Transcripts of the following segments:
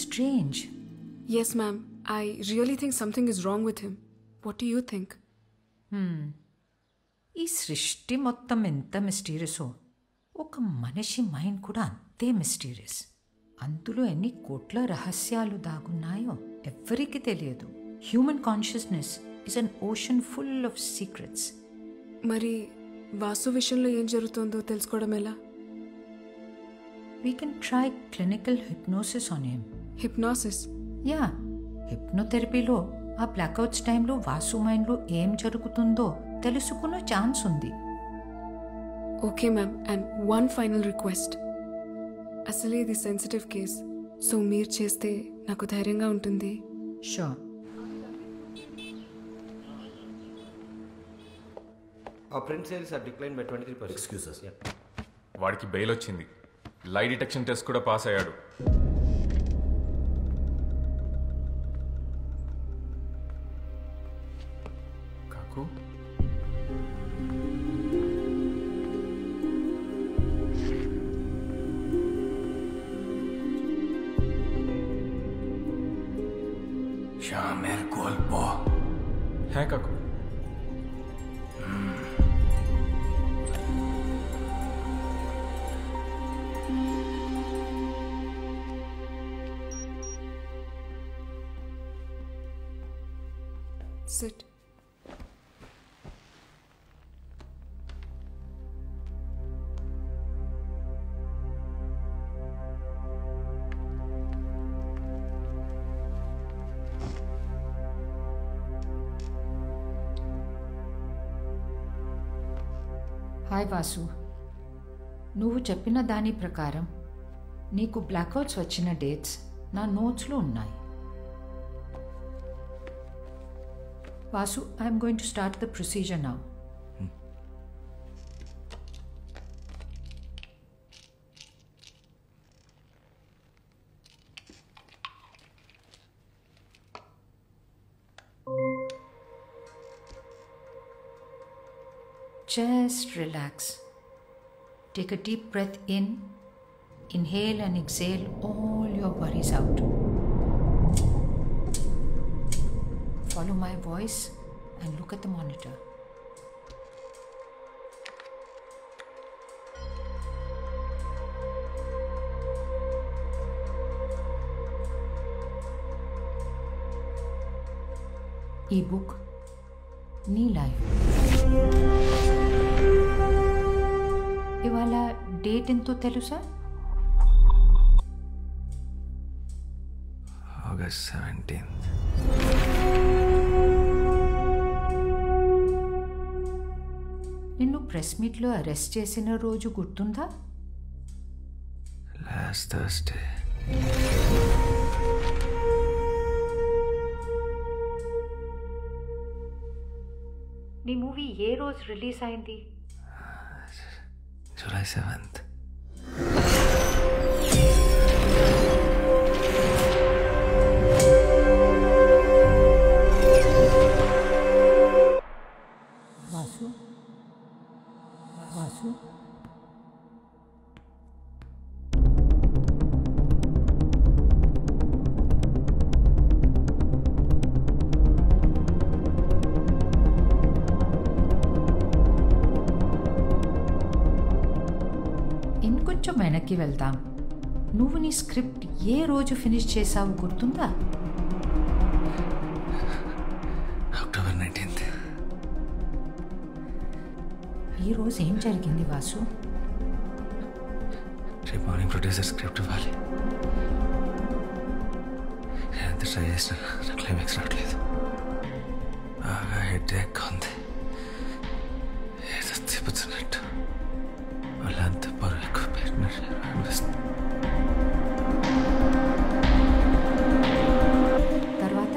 Strange. Yes, ma'am. I really think something is wrong with him. What do you think? ఈ సృష్టి మొత్తం ఎంత మిస్టీరియసో ఒక మనిషి మైండ్ కూడా అంతే మిస్టీరియస్. అందులో ఎన్ని కోట్ల రహస్యాలు దాగున్నాయో ఎవ్వరికీ తెలియదు. Human consciousness is an ocean full of secrets. మరి వాసు విషయంలో ఏం జరుగుతుందో తెలుసుకోవడం ఎలా? We can try clinical hypnosis on him. Hypnosis? Yeah, హిప్నోథెరపీలో ఆ బ్లాక్అవుట్స్ టైంలో వాసు మైండ్లో ఏం జరుగుతుందో తెలుసుకునే ఛాన్స్ ఉంది. Okay ma'am, and one final request. అసలే ఇది సెన్సిటివ్ కేస్, సో మీరు చేస్తే నాకు ధైర్యంగా ఉంటుంది. Sure. Our print sales have declined by 23%. Excuse us. Yeah. వాడికి బెయిల్ వచ్చింది. లై డిటెక్షన్ టెస్ట్ కూడా పాస్ అయ్యాడు. కాకు Shamer golpo. హే కాకు, Sit. హాయ్ వాసు, నువ్వు చెప్పిన దాని ప్రకారం నీకు బ్లాక్అవుట్స్ వచ్చిన డేట్స్ నా నోట్స్లో ఉన్నాయి. Vasu, I'm going to start the procedure now. Just relax. Take a deep breath in. Inhale and exhale all your worries out. Follow my voice and look at the monitor. E-book, నీ life. ఇవాళ date ఎంతో తెలుసా? August 17th. నిన్ను press మీట్లో arrest చేసిన రోజు గుర్తుందా? Last Thursday. నీ మూవీ ఏ రోజు రిలీజ్ అయింది? July 7th. వాసు, వాసు, ఇంకొంచెం వెనక్కి వెళ్దాం. నువ్వు నీ స్క్రిప్ట్ ఏ రోజు ఫినిష్ చేసావు గుర్తుందా? October 19th. ఈ రోజు ఏం జరిగింది వాసు? రేపు మార్నింగ్ ప్రొడ్యూసర్ స్క్రిప్ట్ ఇవ్వాలి. నేను ఎంత ట్రై చేసినా నా క్లైమాక్స్ రావట్లేదు. బాగా హెడేక్ ఉంది. ఏదో తిప్పుతున్నట్టు వాళ్ళంతా పొర ఎక్కువ పెట్టినట్టు అనిపిస్తుంది. తర్వాత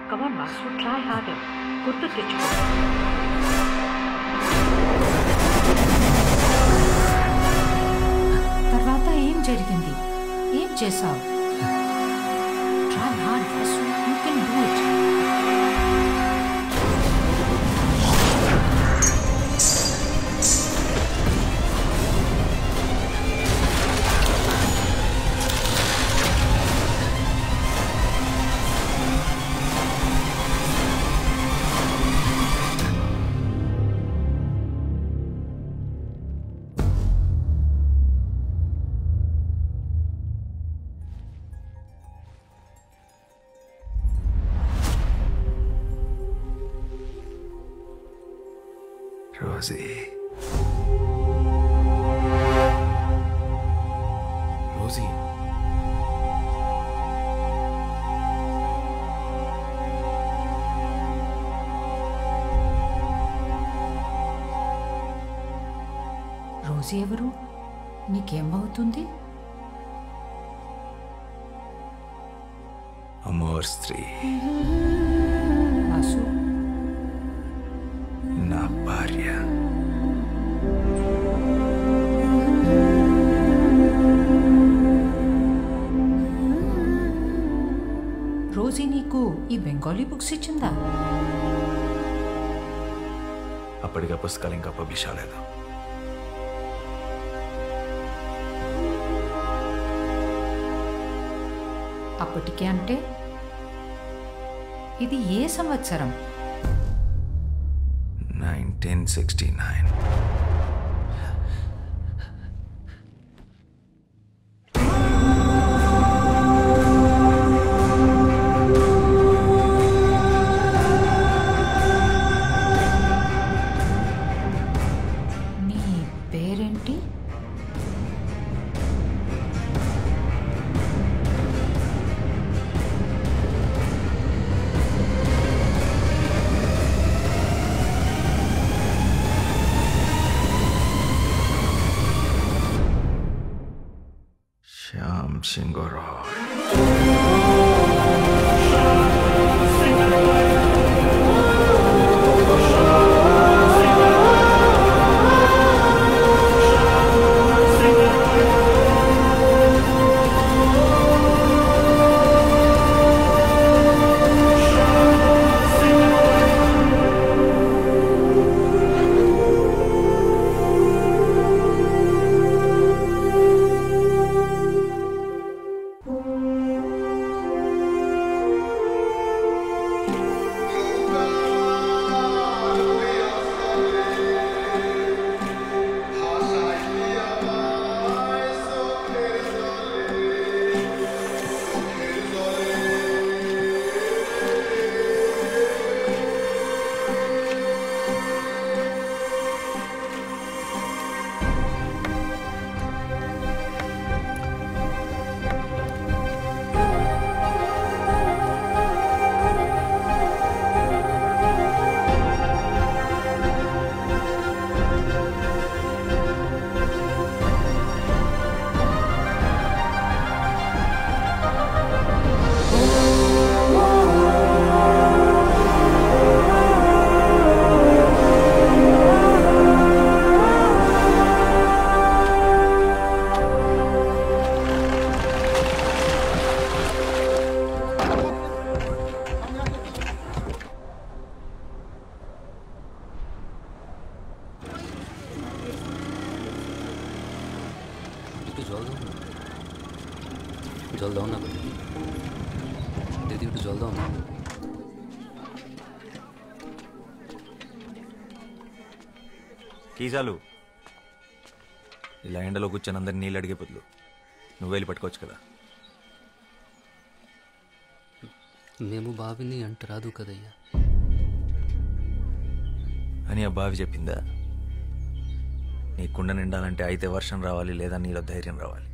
కమాన్ వాసు, ట్రై హార్డర్. గుర్తు తెచ్చుకో. తర్వాత ఏం జరిగింది? ఏం చేసావు? Try hard Vasu, you can do it. Rosie Rosie Rosie ఎవరు? నీకేమవుతుంది? అమోర్ స్త్రీ, వాసు, నా భార్య. రోజీ నీకు ఈ బెంగాలీ బుక్స్ ఇచ్చిందా? అప్పటిగా పుస్తకాలు ఇంకా పబ్లిష్ అవ్వలేదు. అప్పటికే అంటే ఇది ఏ సంవత్సరం? 1969. నీ పేరేంటి? శ్యామ్ సింగరాయ్. जल्द आओ ना दीदी, जल्द आओ ना. కీజాలు ఇలా ఎండలో కూర్చొని అందరిని నీళ్ళు అడిగే బదులు నువ్వు వెళ్ళి పట్టుకోవచ్చు కదా. మేము బావిని అంటరాదు కదయ్యా అని ఆ బావి చెప్పిందా? నీ కుండ నిండాలంటే అయితే వర్షం రావాలి, లేదా నీలో ధైర్యం రావాలి.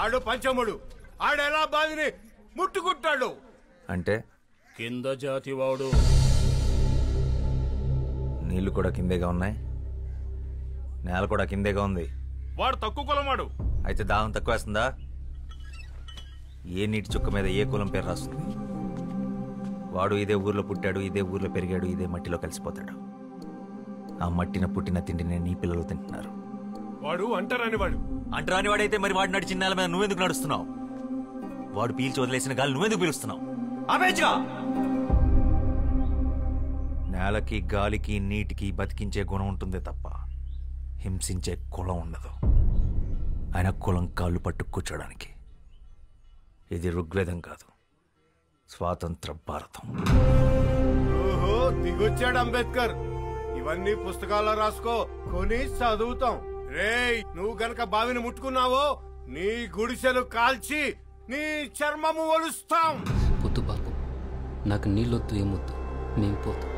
ఆడు పంచముడు, ఆడెలా బావిని ముట్టుకుంటాడు అంటే కింద జాతి వాడు. నీళ్లు కూడా కిందేగా ఉన్నాయి, నేల కూడా కిందేగా ఉంది. వాడు తక్కువ కులమాడు. అయితే దాహం తక్కువ వేస్తుందా? ఏ నీటి చుక్క మీద ఏ కులం పేరు రాస్తుంది? వాడు ఇదే ఊర్లో పుట్టాడు, ఇదే ఊర్లో పెరిగాడు, ఇదే మట్టిలో కలిసిపోతాడు. ఆ మట్టిన పుట్టిన తిండిని నీ పిల్లలు తింటున్నారు. వాడు అంటరాని వాడు. అంటరాని వాడైతే మరి వాడు నడిచిన నేల మీద నువ్వెందుకు నడుస్తున్నావు? వాడు పీల్చి వదిలేసిన గాలి నువ్వెందుకు పీలుస్తున్నావు? ఆపేచ్చుగా! నేలకి, గాలికి, నీటికి బతికించే గుణం ఉంటుందే తప్ప హింసించే కులం ఉండదు. ఆయన కులం కాళ్ళు పట్టు కూర్చోడానికి. ఇది ఋగ్వేదం కాదు, స్వాతంత్ర భారతం. ఓహో, దిగొచ్చాడు అంబేద్కర్. ఇవన్నీ పుస్తకాల్లో రాసుకో, కొని చదువుతాం. రేయ్, నువ్వు గనక బావిని ముట్టుకున్నావో నీ గుడిసెలు కాల్చి నీ చర్మము ఒలుస్తాం. పొద్దు బాబు, నాకు నీళ్ళొద్దు ఏమొద్దు, నేను పోతా.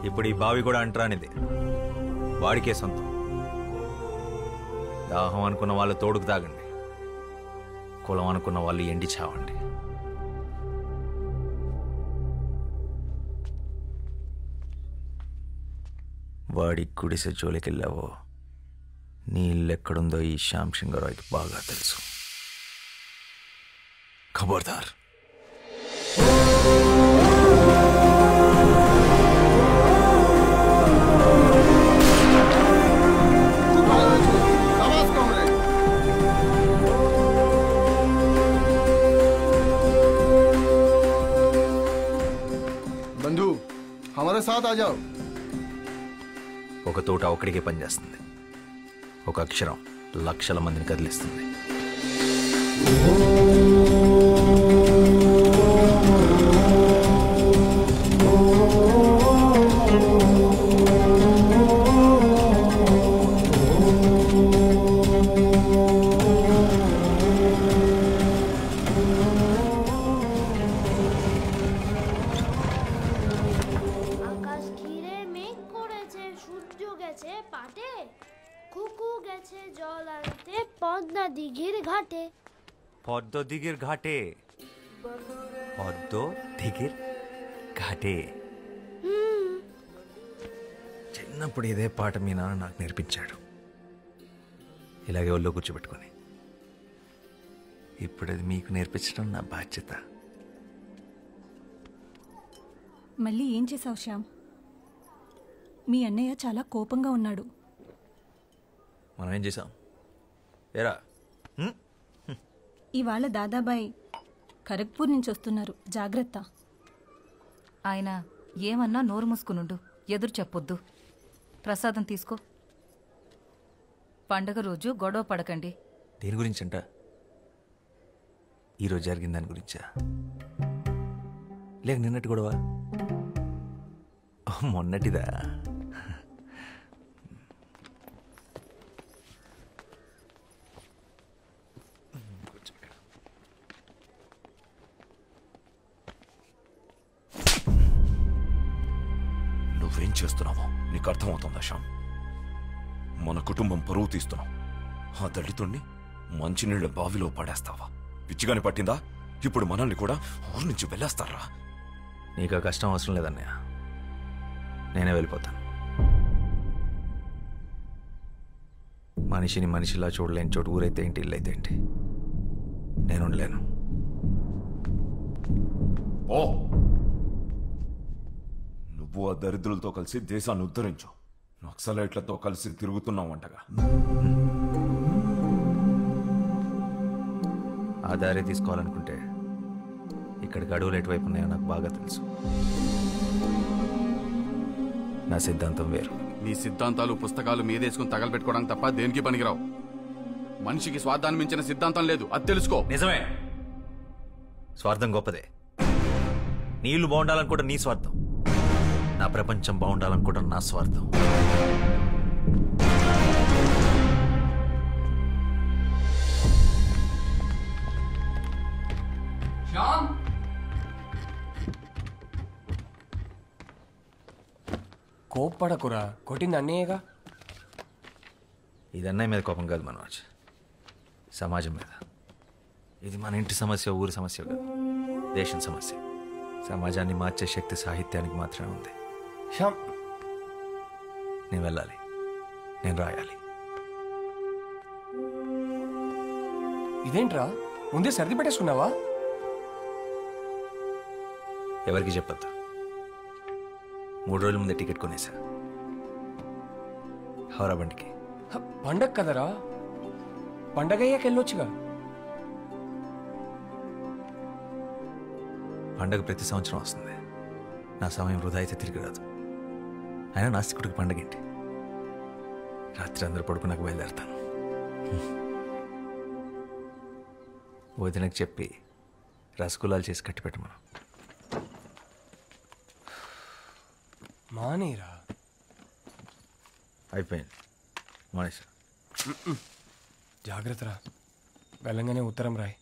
ఇప్పుడు ఈ బావి కూడా అంటరానిది, వాడికే సొంతం. దాహం అనుకున్న వాళ్ళు తోడుకు తాగండి, కులం అనుకున్న వాళ్ళు ఎండి చావండి. వాడి గుడిసె జోలికెళ్ళావో నీ ఇల్లెక్కడుందో ఈ శ్యామ్ సింగరాయ్కి బాగా తెలుసు. ఖబర్దార్. बंधु हमारे साथ आ जाओ. ఒక తోట ఒక్కడికే పనిచేస్తుంది, ఒక అక్షరం లక్షల మందిని కదిలిస్తుంది. পদ্মদিঘির ঘাটে, পদ্মদিঘির ঘাটে. చిన్నప్పుడు ఇదే పాట మీ నాన్న నాకు నేర్పించాడు, ఇలాగే ఒళ్ళో కూర్చోబెట్టుకొని. ఇప్పుడు అది మీకు నేర్పించడం నా బాధ్యత. మళ్ళీ ఏం చేసావు శ్యామ్? మీ అన్నయ్య చాలా కోపంగా ఉన్నాడు. మనం ఏం చేసాం? ఏరా, ఇవాళ దాదాబాయ్ ఖరగ్పూర్ నుంచి వస్తున్నారు, జాగ్రత్త. ఆయన ఏమన్నా నోరు మూసుకునుండు, ఎదురు చెప్పొద్దు. ప్రసాదం తీసుకో. పండగ రోజు గొడవ పడకండి. దేని గురించంట? ఈరోజు జరిగిన దాని గురించా, లేక నిన్నటి గొడవ? మొన్నటిదా? నువ్వేం చేస్తున్నావో నీకు అర్థమవుతుందా శ్యామ్? మన కుటుంబం పరువు తీస్తున్నావు. ఆ దళితుణ్ణి మంచినీళ్ళ బావిలో పడేస్తావా? పిచ్చిగాని పట్టిందా? ఇప్పుడు మనల్ని కూడా ఊరి నుంచి వెళ్ళేస్తారా? నీకు ఆ కష్టం అవసరం లేదన్నయ్య, నేనే వెళ్ళిపోతాను. మనిషిని మనిషిలా చూడలేని చోటు ఊరైతే ఏంటి, ఇల్లు అయితే ఏంటి, నేను ఉండలేను. ఓ, నువ్వు ఆ దరిద్రులతో కలిసి దేశాన్ని ఉద్ధరించు. నక్సలైట్లతో కలిసి తిరుగుతున్నావంటగా. ఆ దారి తీసుకోవాలనుకుంటే ఇక్కడికి అడవులు ఎటువైపు ఉన్నాయో నాకు బాగా తెలుసు. నా సిద్ధాంతం వేరు. నీ సిద్ధాంతాలు పుస్తకాలు మీదేసుకుని తగలబెట్టుకోవడానికి తప్ప దేనికి పనికిరావు. మనిషికి స్వార్థాన్ని మించిన సిద్ధాంతం లేదు, అది తెలుసుకో. నిజమే, స్వార్థం గొప్పదే. నీ ఇల్లు బాగుండాలనుకోవడం నీ స్వార్థం, నా ప్రపంచం బాగుండాలనుకోవడం నా స్వార్థం. కోప్పడకురా, కొట్టింది అన్నయ్యగా. ఇది అన్నయ్య మీద కోపం కాదు మనోజ్, సమాజం మీద. ఇది మన ఇంటి సమస్య, ఊరి సమస్య కాదు, దేశం సమస్య. సమాజాన్ని మార్చే శక్తి సాహిత్యానికి మాత్రమే ఉంది. శ్యామ్, నేను వెళ్ళాలి, నేను రాయాలి. ఇదేంట్రా, ముందే సర్ది పెట్టేసుకున్నావా? ఎవరికి చెప్పొద్దు. 3 రోజుల ముందే టికెట్ కొనేసా హౌరా బండికి. పండగ కదరా, పండగ అయ్యాక వెళ్ళొచ్చుగా. పండగ ప్రతి సంవత్సరం వస్తుంది. నా సమయం వృధా అయితే తిరిగి రాదు. అయినా నాస్తికుడికి పండగ ఏంటి? రాత్రి అందరూ పడుకున్నాక బయలుదేరతాను. వదినకు చెప్పి రసగుల్లాలు చేసి కట్టి పెట్టమను. మానేరా. అయిపోయింది, మానేసా. జాగ్రత్తరా, వెళ్ళంగానే ఉత్తరం రాయి.